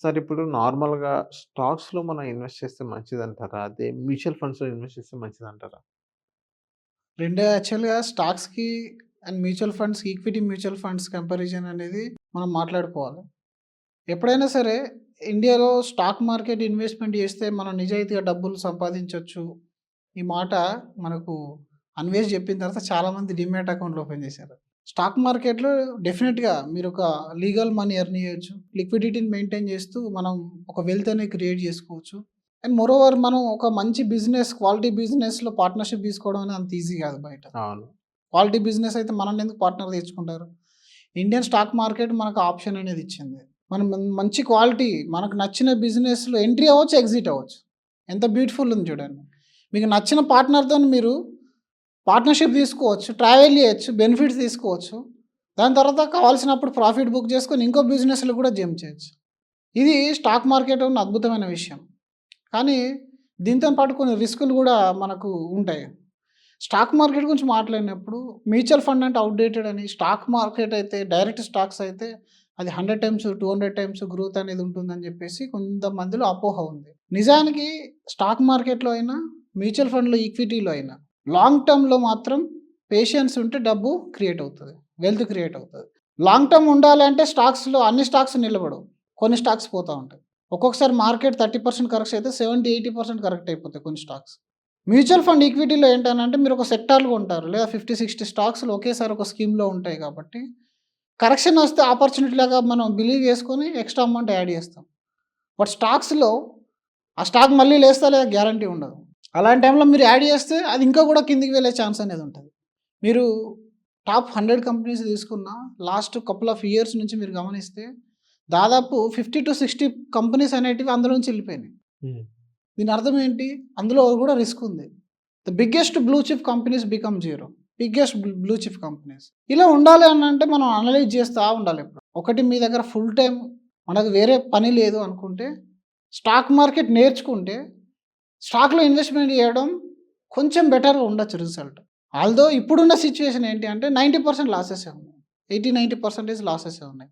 Sir ఇప్పుడు నార్మల్‌గా స్టాక్స్‌లో మనం ఇన్వెస్ట్ చేస్తే మంచిదంటారా? అదే మ్యూచువల్ ఫండ్స్‌లో ఇన్వెస్ట్ చేస్తే మంచిదంటారా? 2 యాక్చువల్‌గా స్టాక్స్‌కి and mutual funds, equity mutual funds comparison అనేది మనం మాట్లాడుకోవాలి. ఎప్పుడైనా సరే ఇండియాలో స్టాక్ మార్కెట్ ఇన్వెస్ట్‌మెంట్ చేస్తే మనం నిజాయితీగా డబ్బులు సంపాదించొచ్చు. ఈ మాట మనకు అన్వేష్ చెప్పిన తర్వాత చాలామంది డీమ్యాట్ అకౌంట్‌లు ఓపెన్ చేశారు. స్టాక్ మార్కెట్‌లో డెఫినిట్‌గా మీరొక లీగల్ మనీ ఎర్న్ చేయొచ్చు. లిక్విడిటీని మెయింటైన్ చేస్తూ మనం ఒక వెల్త్ అనేది క్రియేట్ చేసుకోవచ్చు. అండ్ మోరోవర్ మనం ఒక మంచి బిజినెస్, క్వాలిటీ బిజినెస్‌లో పార్ట్నర్‌షిప్ తీసుకోవడం అనేది అంత ఈజీ కాదు బయట. అవును. క్వాలిటీ బిజినెస్ అయితే మనల్ని ఎందుకు పార్ట్నర్ తెచ్చుకుంటారు? ఇండియన్ స్టాక్ మార్కెట్ మనకు ఆప్షన్ అనేది ఇచ్చింది. మనం మంచి క్వాలిటీ మనకు నచ్చిన బిజినెస్‌లో ఎంట్రీ అవ్వచ్చు, ఎగ్జిట్ అవ్వచ్చు. ఎంత బ్యూటిఫుల్ ఉంది చూడండి. మీకు నచ్చిన పార్ట్నర్‌తోని మీరు పార్ట్నర్‌షిప్ తీసుకోవచ్చు, ట్రావెల్ చేయొచ్చు, బెనిఫిట్స్ తీసుకోవచ్చు. దాని తర్వాత కావాల్సినప్పుడు ప్రాఫిట్ బుక్ చేసుకొని ఇంకో బిజినెస్‌లో కూడా జంప్ చేయొచ్చు. ఇది స్టాక్ మార్కెట్ ఉన్న అద్భుతమైన విషయం. కానీ దీంతో పాటు కొన్ని రిస్కులు కూడా మనకు ఉంటాయి. స్టాక్ మార్కెట్ గురించి మాట్లాడినప్పుడు మ్యూచువల్ ఫండ్ అంటే అవుట్‌డేటెడ్ అని, స్టాక్ మార్కెట్ అయితే డైరెక్ట్ స్టాక్స్ అయితే అది 100 టైమ్స్, 200 టైమ్స్ గ్రోత్ అనేది ఉంటుందని చెప్పేసి కొంతమందిలో అపోహ ఉంది. నిజానికి స్టాక్ మార్కెట్‌లో అయినా, మ్యూచువల్ ఫండ్‌లో, ఈక్విటీలో అయినా లాంగ్ టర్మ్‌లో మాత్రం పేషెన్స్ ఉంటే డబ్బు క్రియేట్ అవుతది. వెల్త్ క్రియేట్ అవుతది. లాంగ్ టర్మ్ ఉండాలి అంటే స్టాక్స్‌లో అన్ని స్టాక్స్ నిలబడవు. కొన్ని స్టాక్స్ పోతా ఉంటాయి. ఒక్కొక్కసారి మార్కెట్ 30% కరెక్ట్ అయితే 70, 80% కరెక్ట్ అయిపోతాయి కొన్ని స్టాక్స్. మ్యూచువల్ ఫండ్ ఈక్విటీలో ఏంటనంటే మీరు ఒక సెక్టార్‌లు కొంటారు. లేదా 50, 60 స్టాక్స్‌లు ఒకేసారి ఒక స్కీమ్‌లో ఉంటాయి కాబట్టి, కరెక్షన్ వస్తే ఆపర్చునిటీ లాగా మనం బిలీవ్ చేసుకొని ఎక్స్‌ట్రా అమౌంట్ యాడ్ చేస్తాం. బట్ స్టాక్స్‌లో ఆ స్టాక్ మళ్ళీ లేస్తా లేదా గ్యారంటీ ఉండదు. అలాంటి టైంలో మీరు యాడ్ చేస్తే అది ఇంకా కూడా కిందికి వెళ్ళే ఛాన్స్ అనేది ఉంటది. మీరు టాప్ 100 కంపెనీస్ తీసుకున్న లాస్ట్ కపుల్ ఆఫ్ ఇయర్స్ నుంచి మీరు గమనిస్తే దాదాపు 50-60 కంపెనీస్ అనేటివి అందులో నుంచి వెళ్ళిపోయినాయి. హ్మ్. దీని అర్థం ఏంటి? అందులో కూడా రిస్క్ ఉంది. The biggest blue chip companies become zero. Biggest blue chip companies. ఇలా ఉండాలి అనంటే మనం అనలైజ్ చేస్తా ఉండాలి ఎప్పుడు. ఒకటి మీ దగ్గర ఫుల్ టైమ్ మనకు వేరే పని లేదు అనుకుంటే, స్టాక్ మార్కెట్ నేర్చుకుంటే, స్టాక్‌లో ఇన్వెస్ట్‌మెంట్ చేయడం కొంచెం బెటర్‌గా ఉండొచ్చు రిజల్ట్. ఆల్‌దో ఇప్పుడున్న సిట్యుయేషన్ ఏంటి అంటే 90% లాసెసే ఉన్నాయి. 80, 90% లాసెసే ఉన్నాయి.